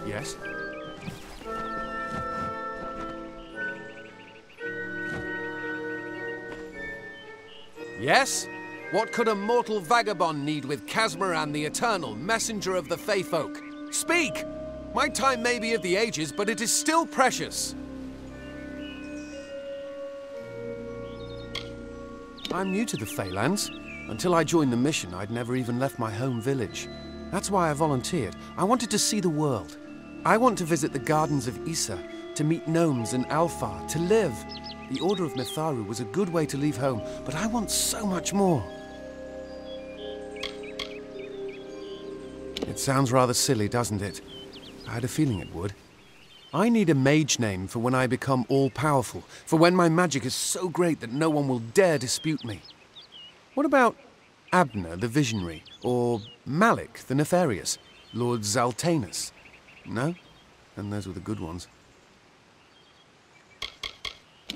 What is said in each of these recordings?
Yes? Yes? What could a mortal vagabond need with Casmaran the Eternal, messenger of the Fey folk? Speak! My time may be of the ages, but it is still precious. I'm new to the Feylands. Until I joined the mission, I'd never even left my home village. That's why I volunteered. I wanted to see the world. I want to visit the gardens of Issa, to meet gnomes and Alfar, to live. The Order of Mystyra was a good way to leave home, but I want so much more. It sounds rather silly, doesn't it? I had a feeling it would. I need a mage name for when I become all-powerful, for when my magic is so great that no one will dare dispute me. What about Abner the Visionary, or Malik the Nefarious, Lord Zaltanus? No? And those were the good ones.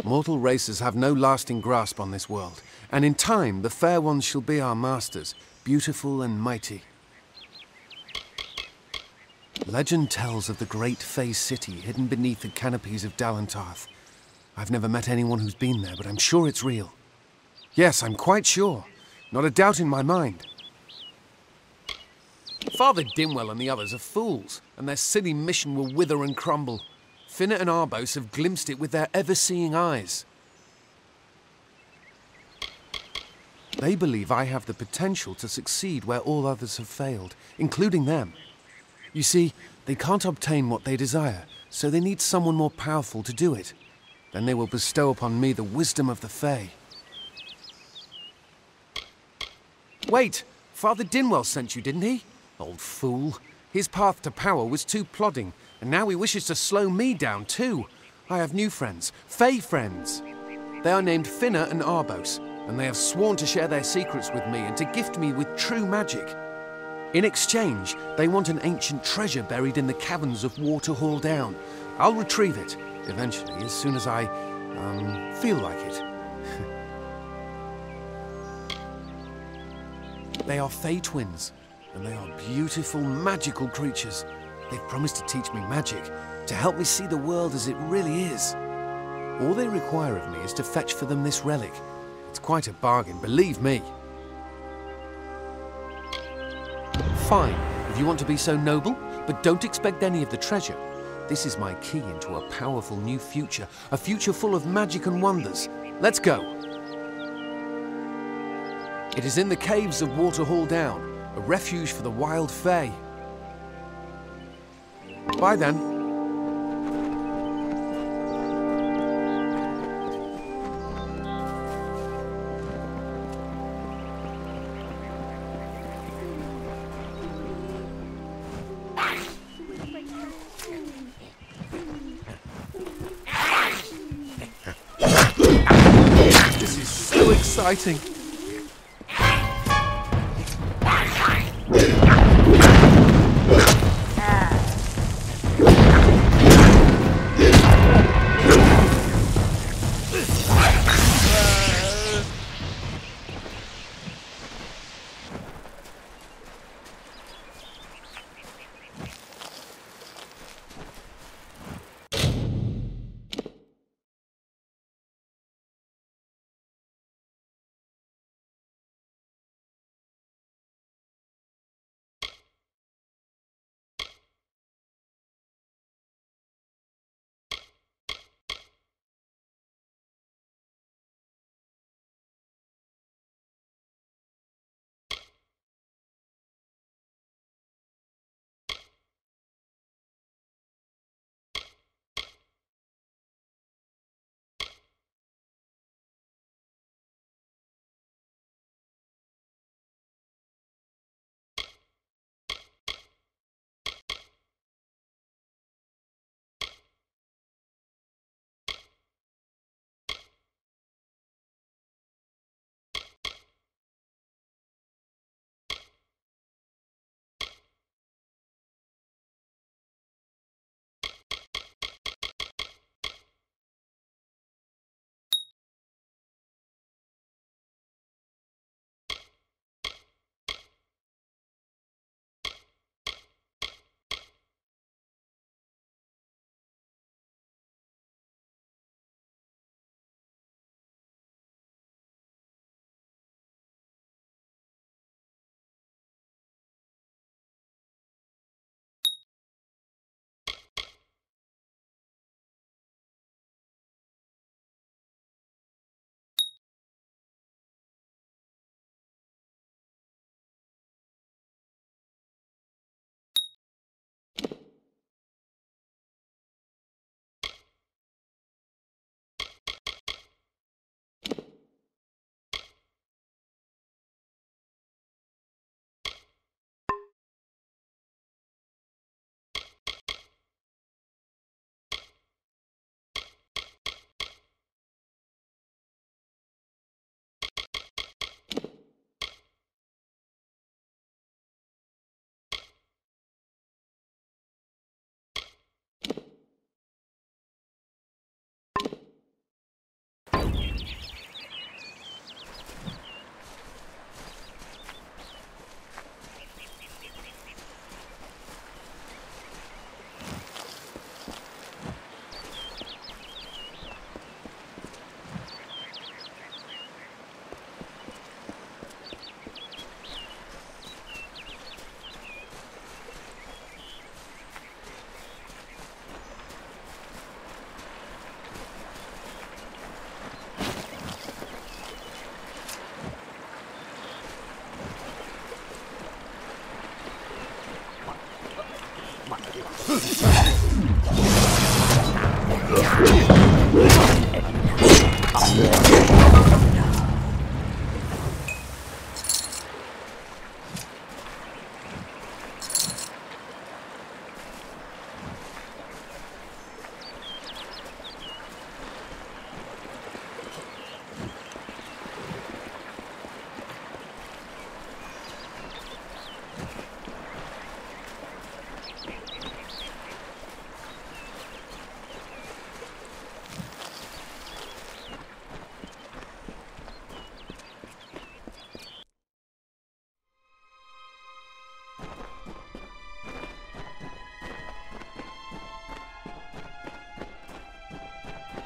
Mortal races have no lasting grasp on this world, and in time the fair ones shall be our masters, beautiful and mighty. Legend tells of the great Fey city hidden beneath the canopies of Dalantarth. I've never met anyone who's been there, but I'm sure it's real. Yes, I'm quite sure. Not a doubt in my mind. Father Dimwell and the others are fools, and their silly mission will wither and crumble. Finna and Arbos have glimpsed it with their ever-seeing eyes. They believe I have the potential to succeed where all others have failed, including them. You see, they can't obtain what they desire, so they need someone more powerful to do it. Then they will bestow upon me the wisdom of the Fae. Wait! Father Dinwell sent you, didn't he? Old fool. His path to power was too plodding, and now he wishes to slow me down too. I have new friends, Fae friends. They are named Finna and Arbos, and they have sworn to share their secrets with me and to gift me with true magic. In exchange, they want an ancient treasure buried in the caverns of Waterhall Down. I'll retrieve it, eventually, as soon as I, feel like it. They are Fey twins, and they are beautiful, magical creatures. They've promised to teach me magic, to help me see the world as it really is. All they require of me is to fetch for them this relic. It's quite a bargain, believe me. Fine, if you want to be so noble, but don't expect any of the treasure. This is my key into a powerful new future, a future full of magic and wonders. Let's go. It is in the caves of Waterhall Down, a refuge for the wild fae. Bye then. This is so exciting.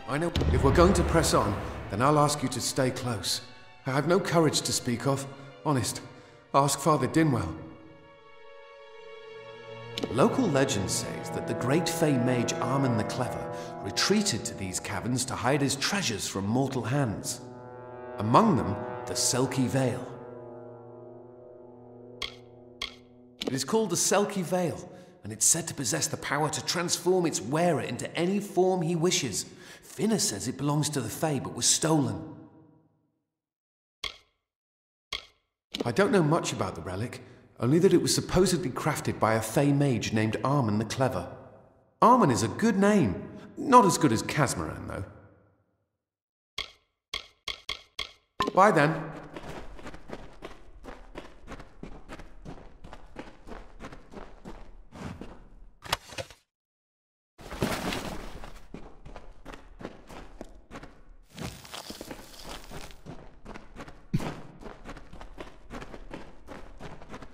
I know. If we're going to press on, then I'll ask you to stay close. I've no courage to speak of. Honest. Ask Father Dinwell. Local legend says that the great Fey mage Armand the Clever retreated to these caverns to hide his treasures from mortal hands. Among them, the Selkie Veil. It is called the Selkie Veil, and it's said to possess the power to transform its wearer into any form he wishes. Finna says it belongs to the Fey, but was stolen. I don't know much about the relic, only that it was supposedly crafted by a Fey mage named Armand the Clever. Armand is a good name. Not as good as Casmaran, though. Bye then.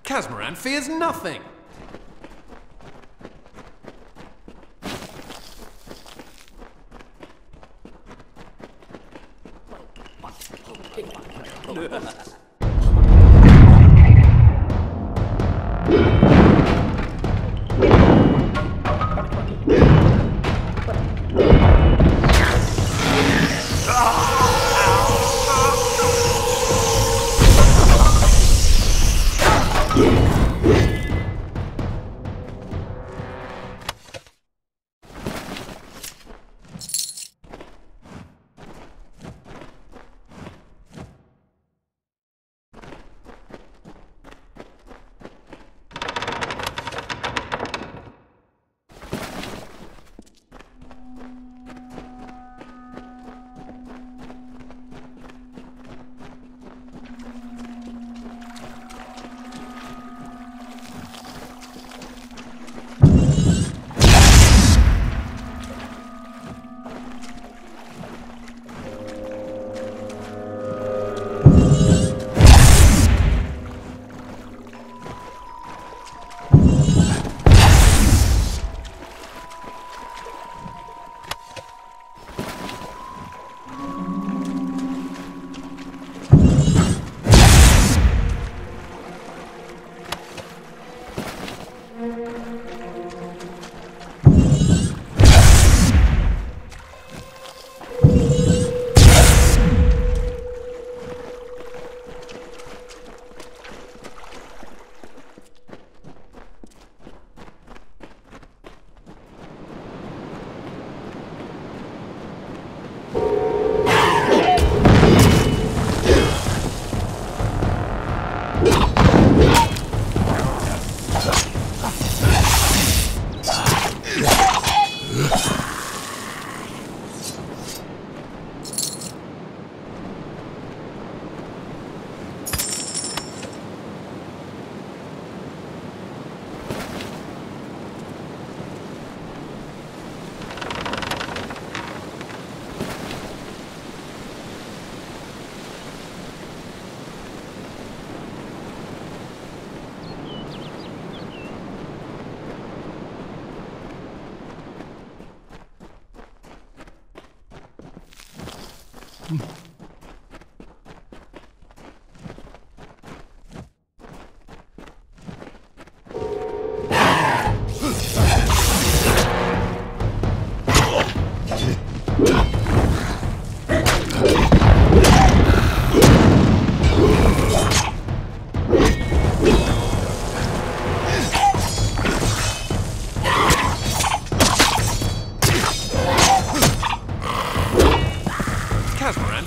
Casmaran fears nothing!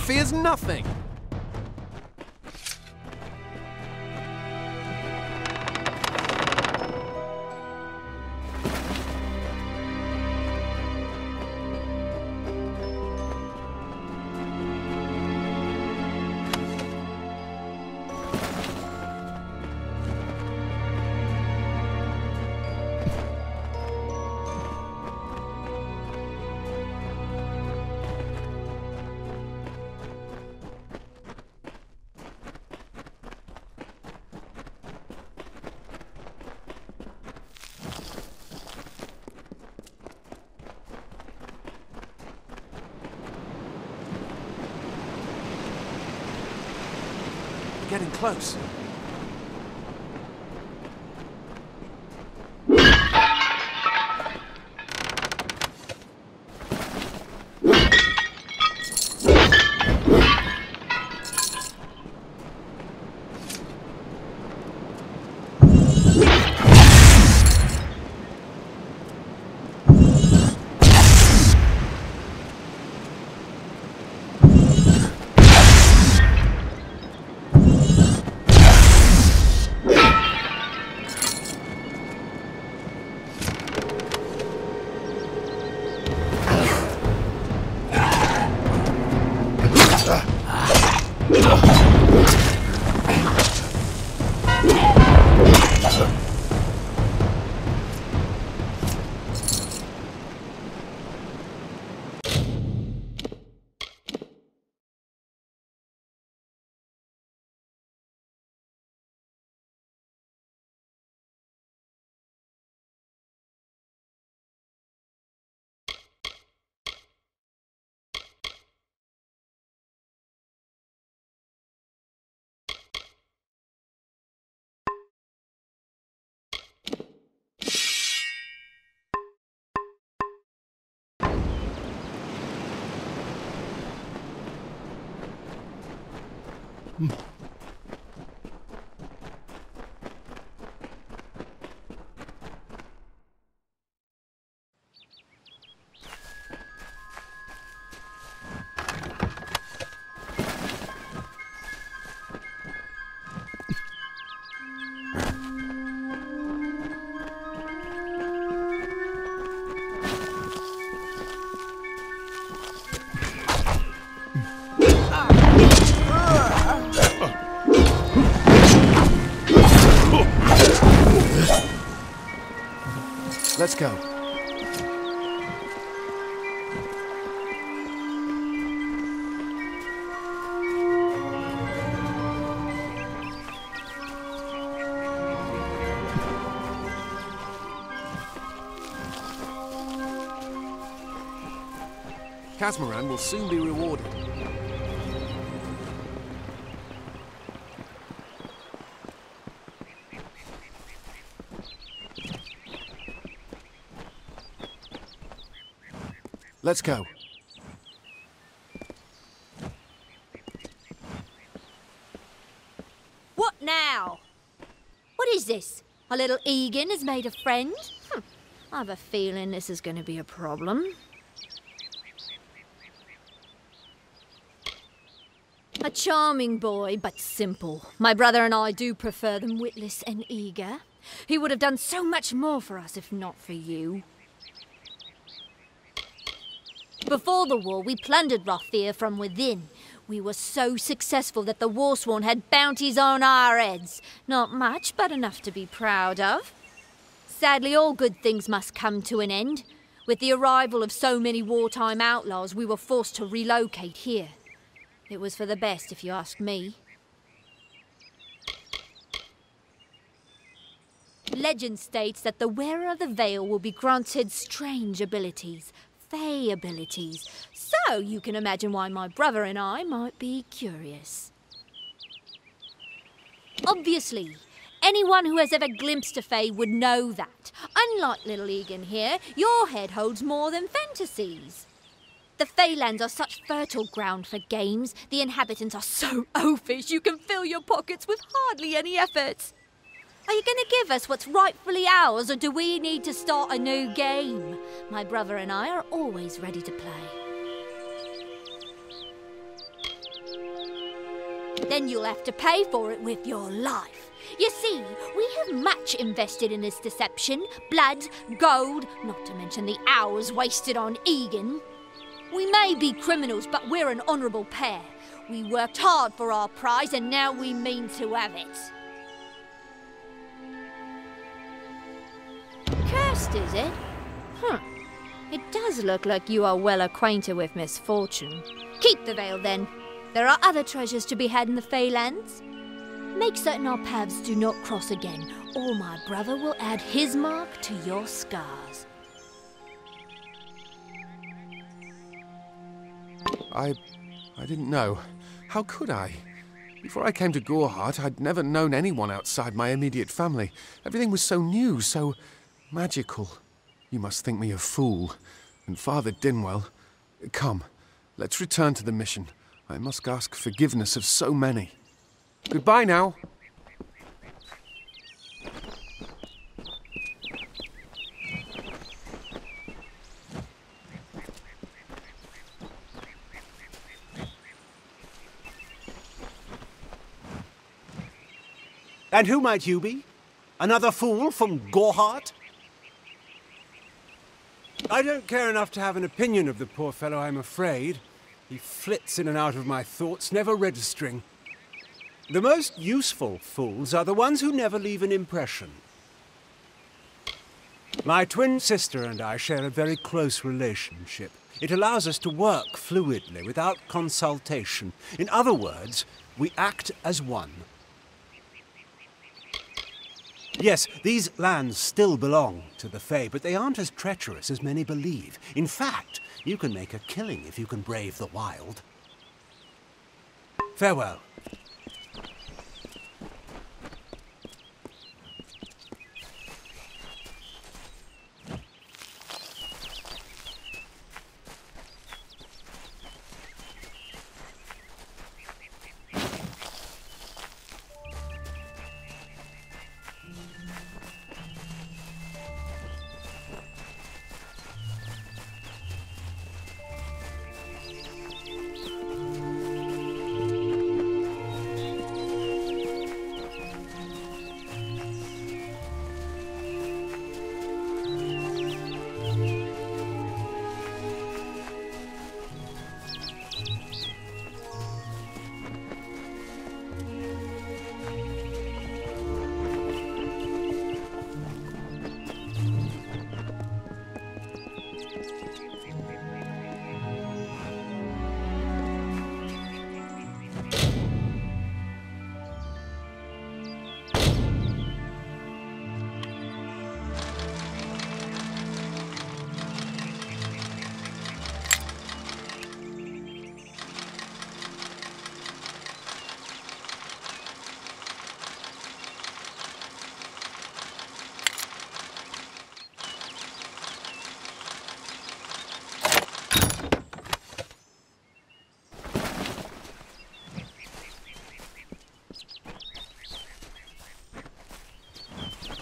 Fears nothing. getting close. Let's go. Casmaran will soon be rewarded. Let's go. What now? What is this? Our little Egan has made a friend? I have a feeling this is going to be a problem. A charming boy, but simple. My brother and I do prefer them witless and eager. He would have done so much more for us if not for you. Before the war, we plundered Rothier from within. We were so successful that the Warsworn had bounties on our heads. Not much, but enough to be proud of. Sadly, all good things must come to an end. With the arrival of so many wartime outlaws, we were forced to relocate here. It was for the best, if you ask me. Legend states that the wearer of the veil will be granted strange abilities, fey abilities. So you can imagine why my brother and I might be curious. Obviously, anyone who has ever glimpsed a fey would know that. Unlike little Egan here, your head holds more than fantasies. The Feylands are such fertile ground for games. The inhabitants are so oafish you can fill your pockets with hardly any effort. Are you going to give us what's rightfully ours, or do we need to start a new game? My brother and I are always ready to play. Then you'll have to pay for it with your life. You see, we have much invested in this deception. Blood, gold, not to mention the hours wasted on Egan. We may be criminals, but we're an honourable pair. We worked hard for our prize, and now we mean to have it. Cursed, is it? It does look like you are well acquainted with misfortune. Keep the veil, then. There are other treasures to be had in the Feylands. Make certain our paths do not cross again, or my brother will add his mark to your scars. I didn't know. How could I? Before I came to Gorhart, I'd never known anyone outside my immediate family. Everything was so new, so magical. You must think me a fool. And Father Dinwell... Come, let's return to the mission. I must ask forgiveness of so many. Goodbye now. And who might you be? Another fool from Gorhart? I don't care enough to have an opinion of the poor fellow, I'm afraid. He flits in and out of my thoughts, never registering. The most useful fools are the ones who never leave an impression. My twin sister and I share a very close relationship. It allows us to work fluidly, without consultation. In other words, we act as one. Yes, these lands still belong to the Fae, but they aren't as treacherous as many believe. In fact, you can make a killing if you can brave the wild. Farewell.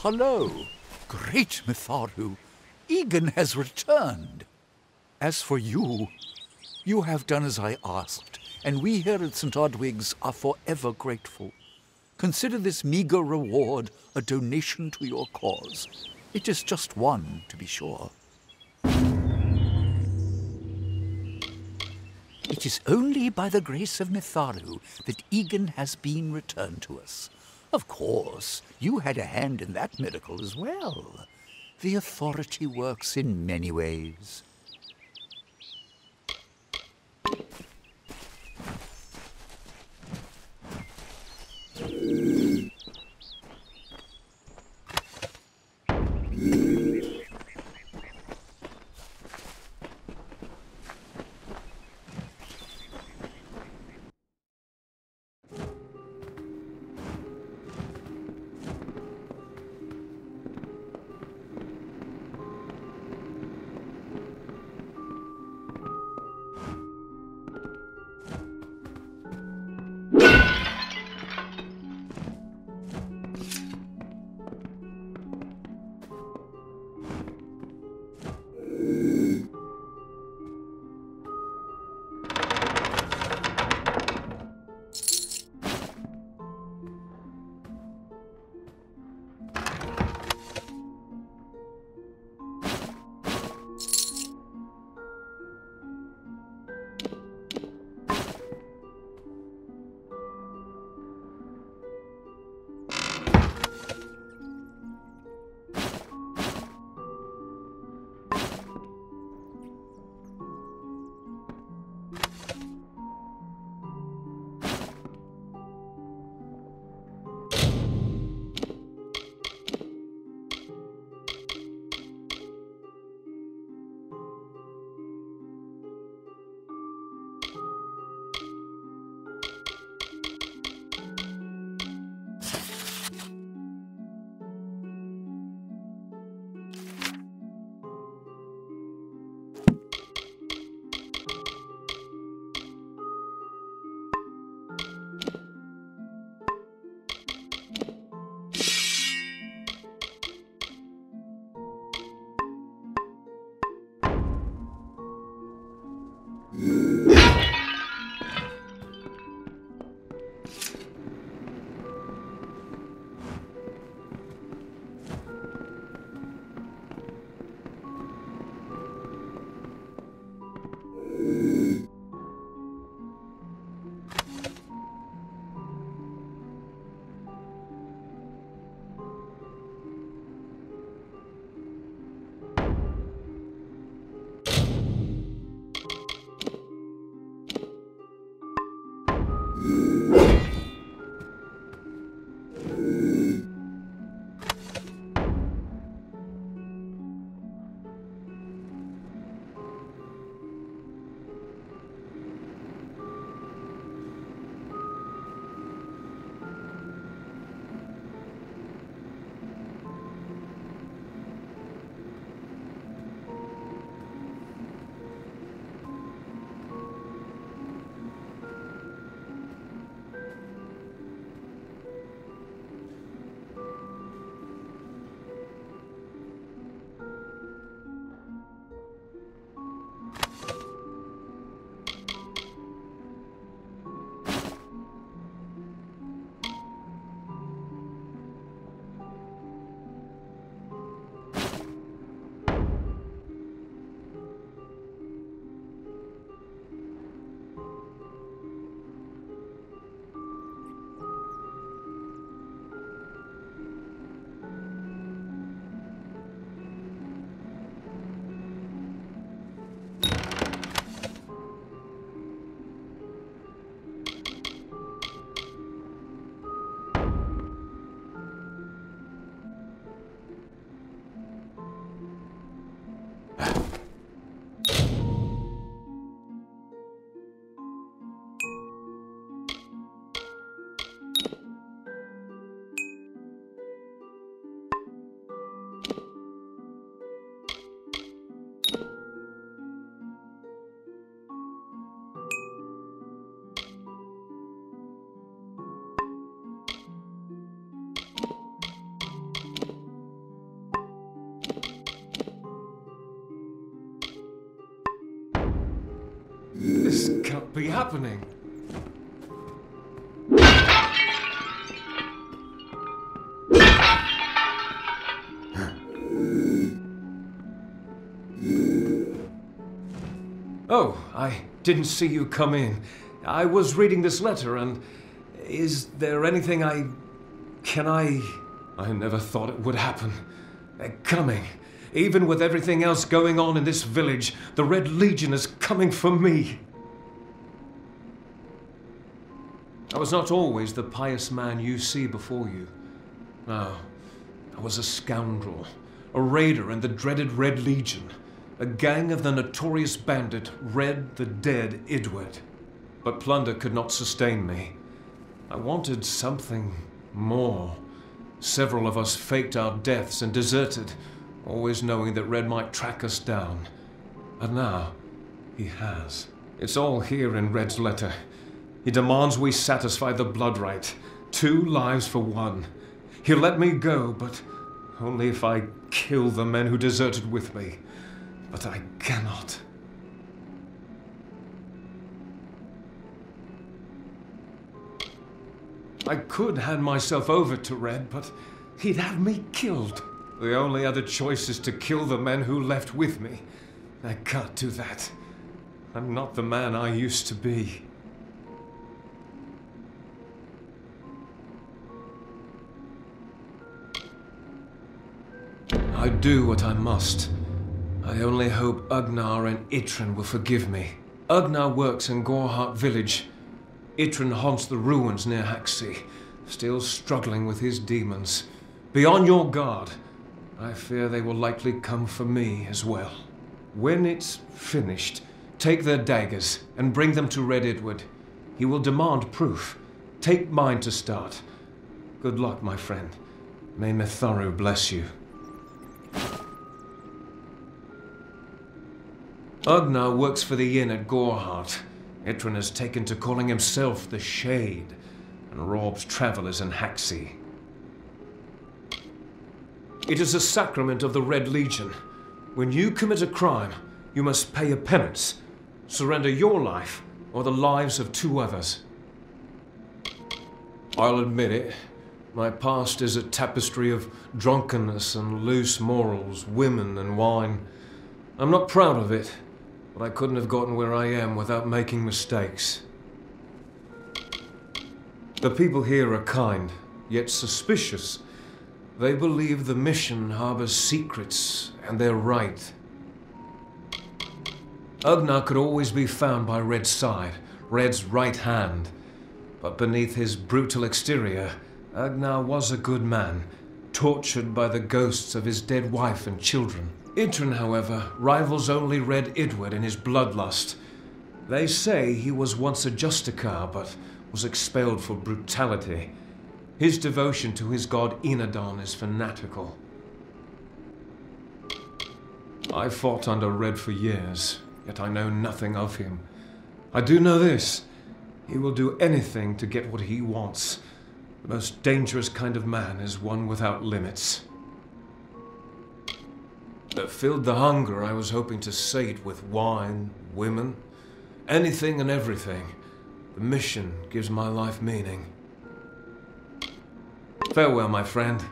Hello, great Mytharu. Egan has returned. As for you, you have done as I asked, and we here at St. Odwig's are forever grateful. Consider this meager reward a donation to your cause. It is just one, to be sure. It is only by the grace of Mytharu that Egan has been returned to us. Of course, you had a hand in that miracle as well. The authority works in many ways. This can't be happening. Oh, I didn't see you come in. I was reading this letter and... Is there anything I never thought it would happen. They're coming. Even with everything else going on in this village, the Red Legion is coming for me. I was not always the pious man you see before you. No, I was a scoundrel, a raider in the dreaded Red Legion, a gang of the notorious bandit Red the Dead Idward. But plunder could not sustain me. I wanted something more. Several of us faked our deaths and deserted, always knowing that Red might track us down. And now, he has. It's all here in Red's letter. He demands we satisfy the blood rite. 2 lives for 1. He'll let me go, but only if I kill the men who deserted with me. But I cannot. I could hand myself over to Red, but he'd have me killed. The only other choice is to kill the men who left with me. I can't do that. I'm not the man I used to be. I do what I must. I only hope Ugnar and Itrin will forgive me. Ugnar works in Gorhart village. Itrin haunts the ruins near Haxi, still struggling with his demons. Be on your guard. I fear they will likely come for me as well. When it's finished, take their daggers and bring them to Red Idward. He will demand proof. Take mine to start. Good luck, my friend. May Mystyra bless you. Ugnar works for the inn at Gorhart. Itrin has taken to calling himself the Shade and robs travelers in Haxi. It is a sacrament of the Red Legion. When you commit a crime, you must pay a penance. Surrender your life or the lives of 2 others. I'll admit it. My past is a tapestry of drunkenness and loose morals, women and wine. I'm not proud of it, but I couldn't have gotten where I am without making mistakes. The people here are kind, yet suspicious. They believe the mission harbors secrets, and they're right. Ugnar could always be found by Red's side, Red's right hand. But beneath his brutal exterior, Agnar was a good man, tortured by the ghosts of his dead wife and children. Idrun, however, rivals only Red Idward in his bloodlust. They say he was once a Justicar, but was expelled for brutality. His devotion to his god Enadon is fanatical. I fought under Red for years, yet I know nothing of him. I do know this. He will do anything to get what he wants. The most dangerous kind of man is one without limits. That filled the hunger I was hoping to sate with wine, women, anything and everything. The mission gives my life meaning. Farewell, my friend.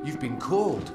You've been called.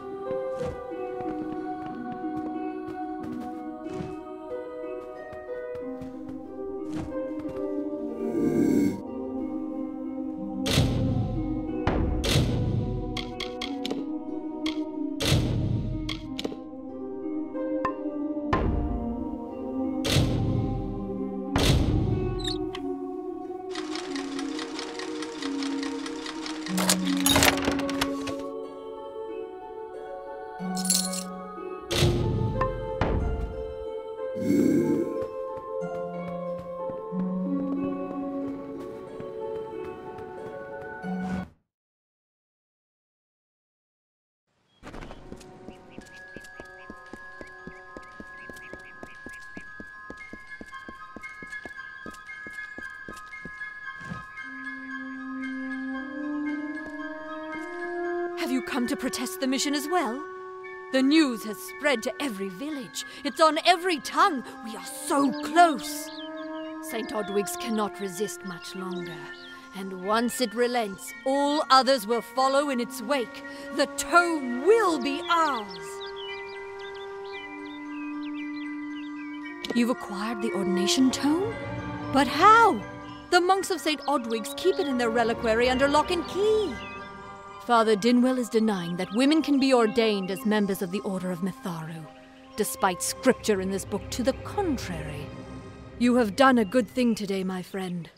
Have you come to protest the mission as well? The news has spread to every village. It's on every tongue. We are so close. St. Odwig's cannot resist much longer. And once it relents, all others will follow in its wake. The tome will be ours. You've acquired the ordination tome? But how? The monks of St. Odwig's keep it in their reliquary under lock and key. Father Dinwell is denying that women can be ordained as members of the Order of Mytharu, despite scripture in this book to the contrary. You have done a good thing today, my friend.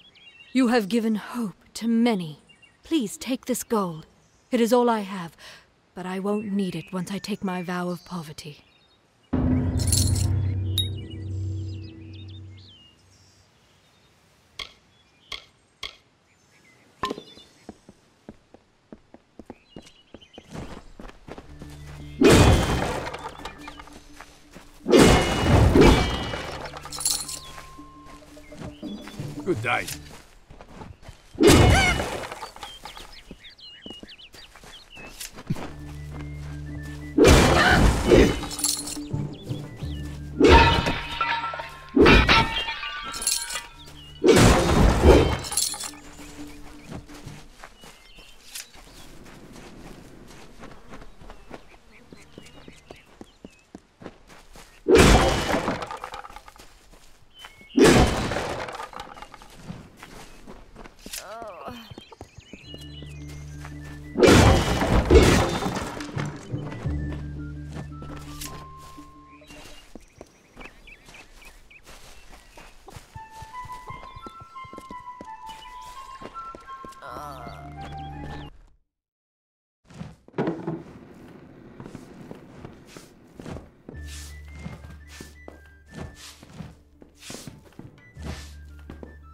You have given hope to many. Please take this gold. It is all I have, but I won't need it once I take my vow of poverty. Good day.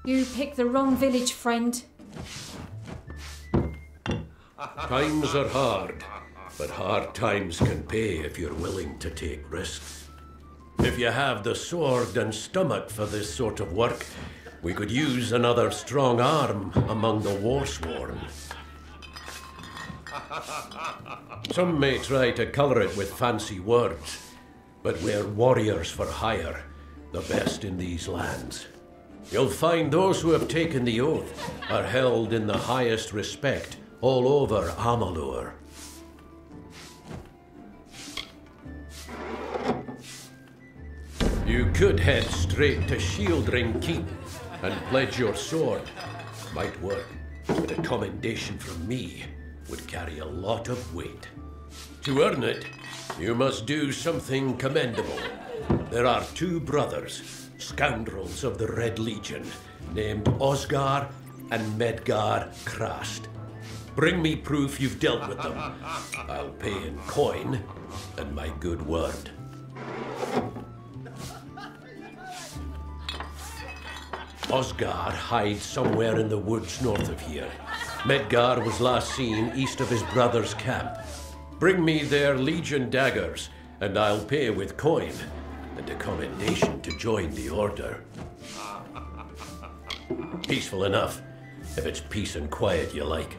You picked the wrong village, friend. Times are hard, but hard times can pay if you're willing to take risks. If you have the sword and stomach for this sort of work, we could use another strong arm among the Warsworn. Some may try to colour it with fancy words, but we're warriors for hire, the best in these lands. You'll find those who have taken the oath are held in the highest respect all over Amalur. You could head straight to Shieldring Keep and pledge your sword. Might work, but a commendation from me would carry a lot of weight. To earn it, you must do something commendable. There are 2 brothers, scoundrels of the Red Legion, named Osgar and Medgar Krast. Bring me proof you've dealt with them. I'll pay in coin and my good word. Osgar hides somewhere in the woods north of here. Medgar was last seen east of his brother's camp. Bring me their Legion daggers, and I'll pay with coin, and a commendation to join the order. Peaceful enough, if it's peace and quiet you like.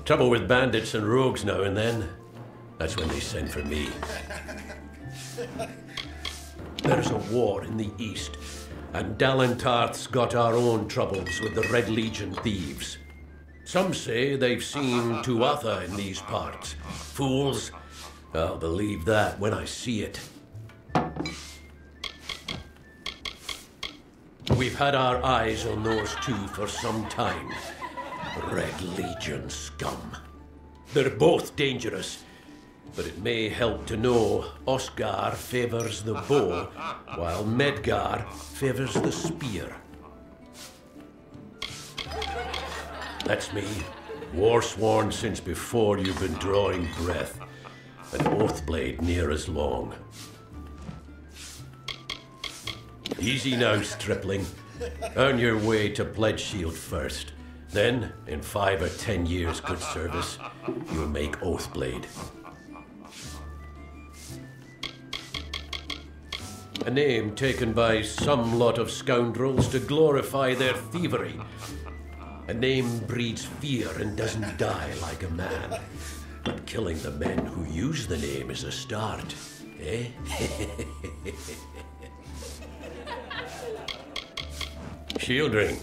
Trouble with bandits and rogues now and then, that's when they send for me. There's a war in the east, and Dalentarth's got our own troubles with the Red Legion thieves. Some say they've seen Tuatha in these parts. Fools, I'll believe that when I see it. We've had our eyes on those 2 for some time. Red Legion scum. They're both dangerous, but it may help to know Osgar favors the bow, while Medgar favors the spear. That's me, Warsworn since before you've been drawing breath. An Oathblade near as long. Easy now, stripling. Earn your way to Pledge Shield first. Then, in 5 or 10 years' good service, you'll make Oathblade. A name taken by some lot of scoundrels to glorify their thievery. A name breeds fear and doesn't die like a man. But killing the men who use the name is a start, eh? Shieldring,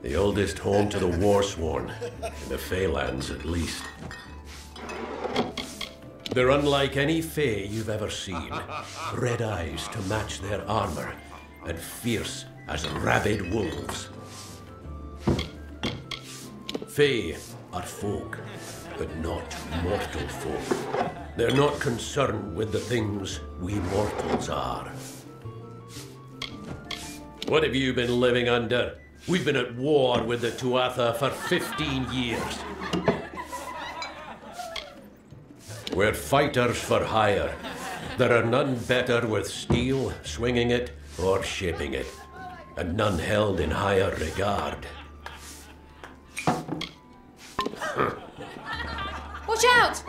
the oldest home to the Warsworn, in the Feylands at least. They're unlike any Fey you've ever seen. Red eyes to match their armor, and fierce as rabid wolves. Fey are folk, but not mortal folk. They're not concerned with the things we mortals are. What have you been living under? We've been at war with the Tuatha for 15 years. We're fighters for hire. There are none better with steel, swinging it, or shaping it, and none held in higher regard. Watch out!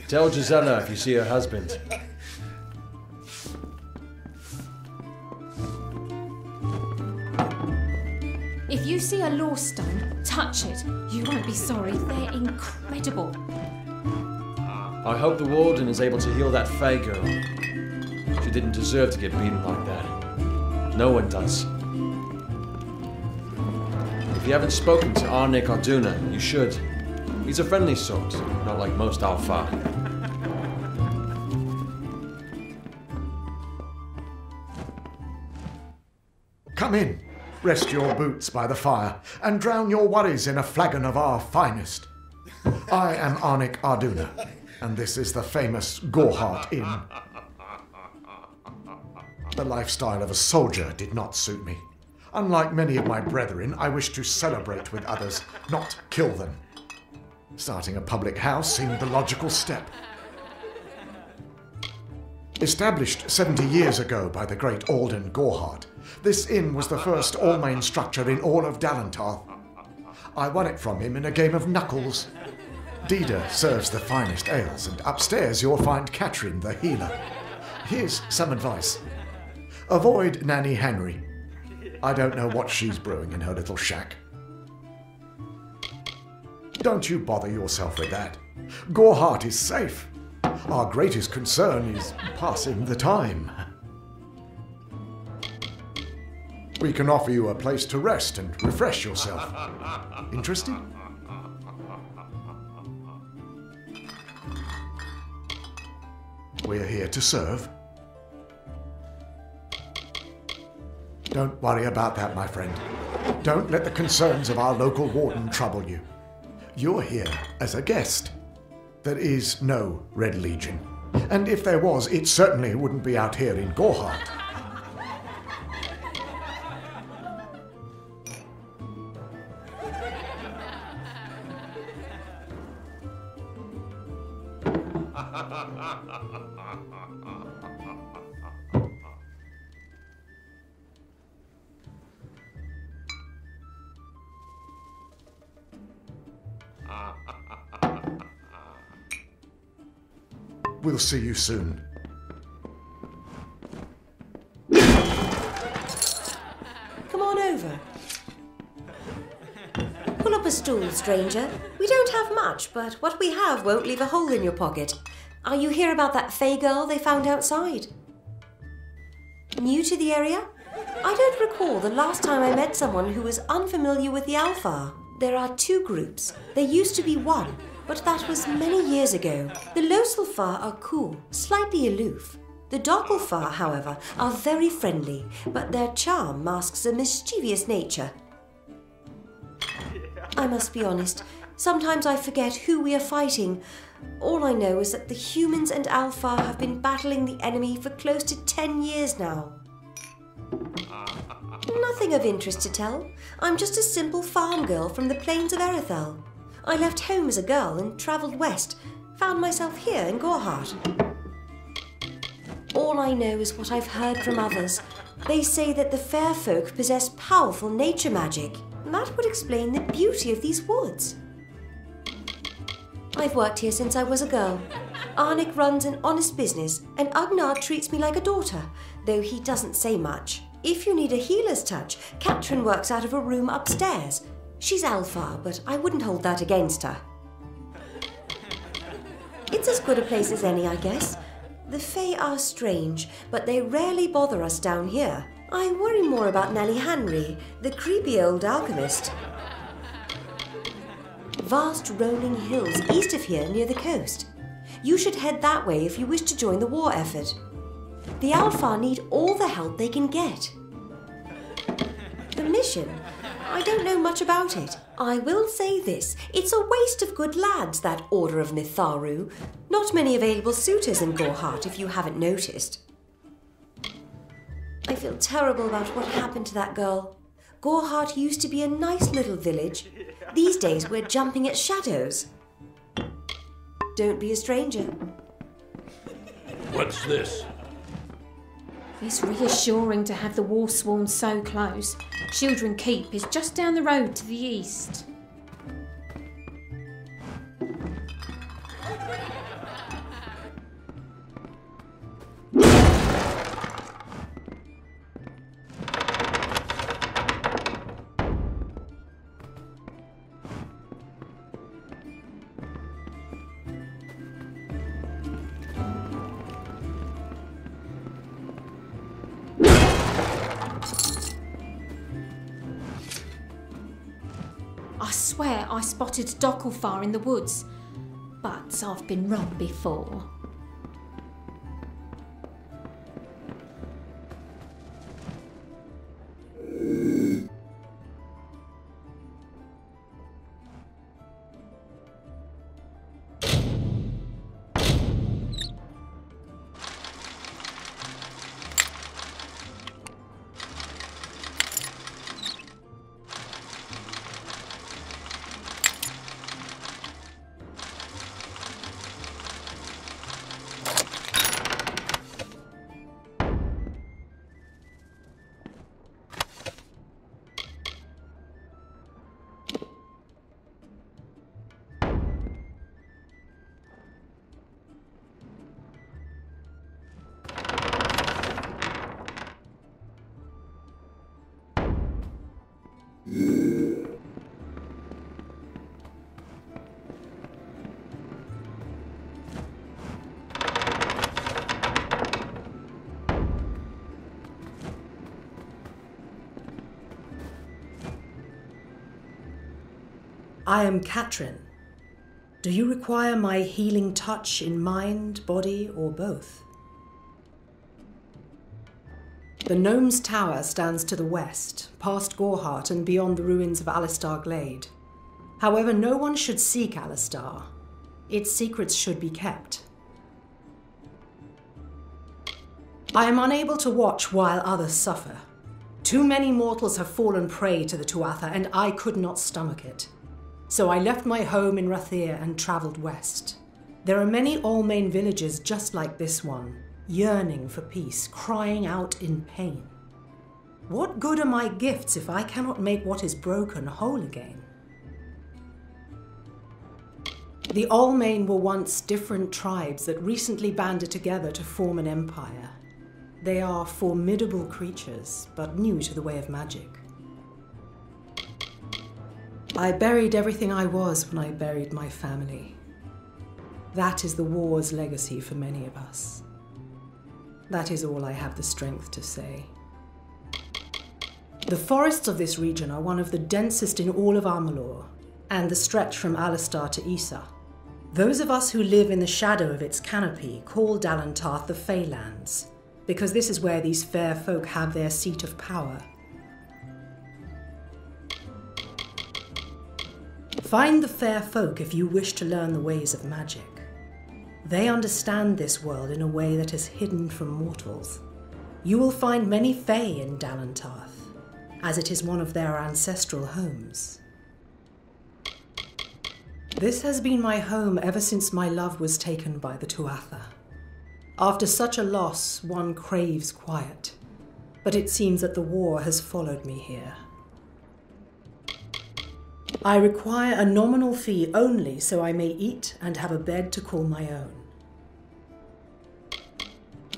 Tell Gisela if you see her husband. If you see a lawstone, touch it. You won't be sorry. They're incredible. I hope the warden is able to heal that Fey girl. She didn't deserve to get beaten like that. No one does. If you haven't spoken to Arnik Arduna, you should. He's a friendly sort, not like most Alpha. Come in, rest your boots by the fire, and drown your worries in a flagon of our finest. I am Arnik Arduna, and this is the famous Goreheart Inn. The lifestyle of a soldier did not suit me. Unlike many of my brethren, I wish to celebrate with others, not kill them. Starting a public house seemed the logical step. Established 70 years ago by the great Alden Gorhart, this inn was the first all-main structure in all of Dalental. I won it from him in a game of knuckles. Dida serves the finest ales, and upstairs you'll find Katrin the healer. Here's some advice. Avoid Nanny Henry. I don't know what she's brewing in her little shack. Don't you bother yourself with that. Gorhart is safe. Our greatest concern is passing the time. We can offer you a place to rest and refresh yourself. Interested? We're here to serve. Don't worry about that, my friend. Don't let the concerns of our local warden trouble you. You're here as a guest. There is no Red Legion. And if there was, it certainly wouldn't be out here in Gorhart. We'll see you soon. Come on over. Pull up a stool, stranger. We don't have much, but what we have won't leave a hole in your pocket. Are you here about that Fey girl they found outside? New to the area? I don't recall the last time I met someone who was unfamiliar with the Alpha. There are two groups. There used to be one, but that was many years ago. The Loselfar are cool, slightly aloof. The Dockelfar, however, are very friendly, but their charm masks a mischievous nature. I must be honest, sometimes I forget who we are fighting. All I know is that the humans and Alpha have been battling the enemy for close to 10 years now. Nothing of interest to tell. I'm just a simple farm girl from the plains of Erethel. I left home as a girl and travelled west. Found myself here in Gorhart. All I know is what I've heard from others. They say that the fair folk possess powerful nature magic. That would explain the beauty of these woods. I've worked here since I was a girl. Arnik runs an honest business, and Agnar treats me like a daughter, though he doesn't say much. If you need a healer's touch, Katrin works out of a room upstairs. She's Alpha, but I wouldn't hold that against her. It's as good a place as any, I guess. The Fae are strange, but they rarely bother us down here. I worry more about Nanny Henry, the creepy old alchemist. Vast rolling hills east of here near the coast. You should head that way if you wish to join the war effort. The Alpha need all the help they can get. The mission? I don't know much about it. I will say this, it's a waste of good lads, that Order of Mytharu. Not many available suitors in Gorhart, if you haven't noticed. I feel terrible about what happened to that girl. Gorhart used to be a nice little village. These days we're jumping at shadows. Don't be a stranger. What's this? It's reassuring to have the Warsworn so close. Children Keep is just down the road to the east. I swear I spotted Dockelfar in the woods, but I've been wrong before. I am Katrin. Do you require my healing touch in mind, body, or both? The Gnome's Tower stands to the west, past Gorhart and beyond the ruins of Alistar Glade. However, no one should seek Alistar. Its secrets should be kept. I am unable to watch while others suffer. Too many mortals have fallen prey to the Tuatha, and I could not stomach it. So I left my home in Rathir and travelled west. There are many Allmain villages just like this one, yearning for peace, crying out in pain. What good are my gifts if I cannot make what is broken whole again? The Allmain were once different tribes that recently banded together to form an empire. They are formidable creatures, but new to the way of magic. I buried everything I was when I buried my family. That is the war's legacy for many of us. That is all I have the strength to say. The forests of this region are one of the densest in all of Amalur, and the stretch from Alistar to Issa. Those of us who live in the shadow of its canopy call Dalantarth the Feylands, because this is where these fair folk have their seat of power. Find the fair folk if you wish to learn the ways of magic. They understand this world in a way that is hidden from mortals. You will find many Fey in Dalantarth, as it is one of their ancestral homes. This has been my home ever since my love was taken by the Tuatha. After such a loss, one craves quiet, but it seems that the war has followed me here. I require a nominal fee only so I may eat and have a bed to call my own.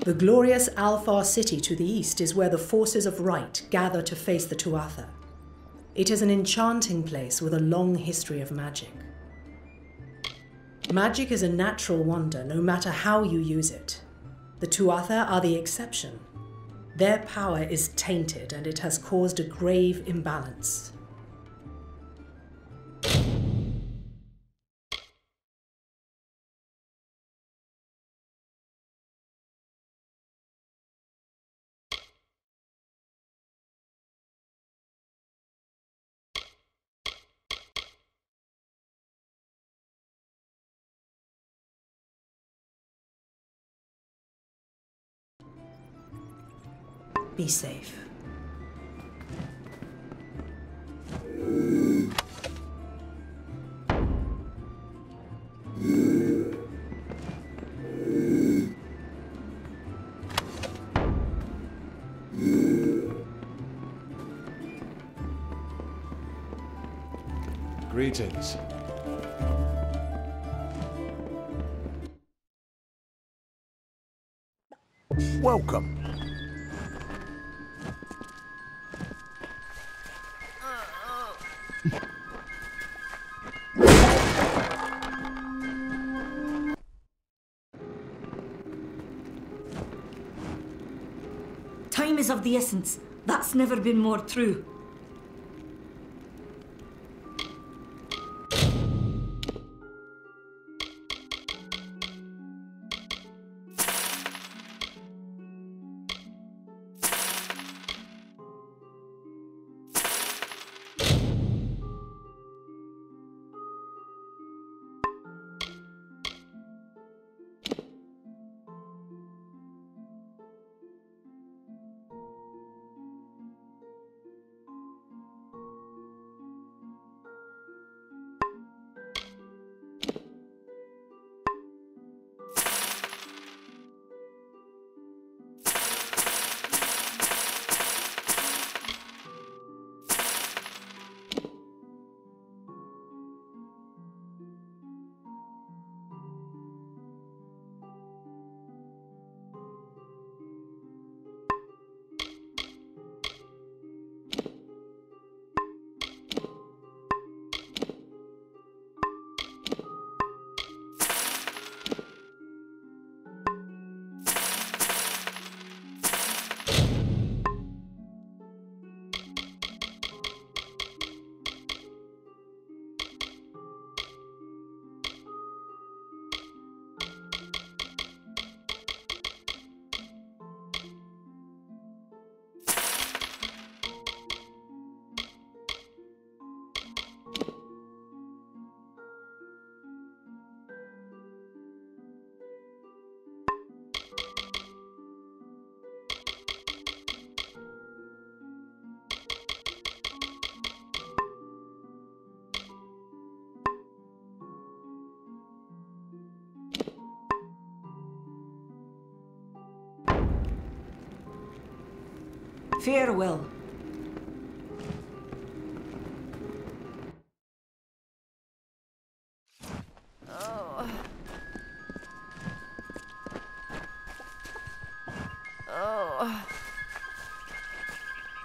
The glorious Alfar city to the east is where the forces of right gather to face the Tuatha. It is an enchanting place with a long history of magic. Magic is a natural wonder, no matter how you use it. The Tuatha are the exception. Their power is tainted, and it has caused a grave imbalance. Be safe. Greetings. Welcome. Time is of the essence. That's never been more true. Farewell.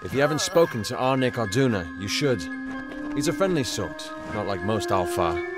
If you haven't spoken to Arnik Arduna, you should. He's a friendly sort, not like most Alfar.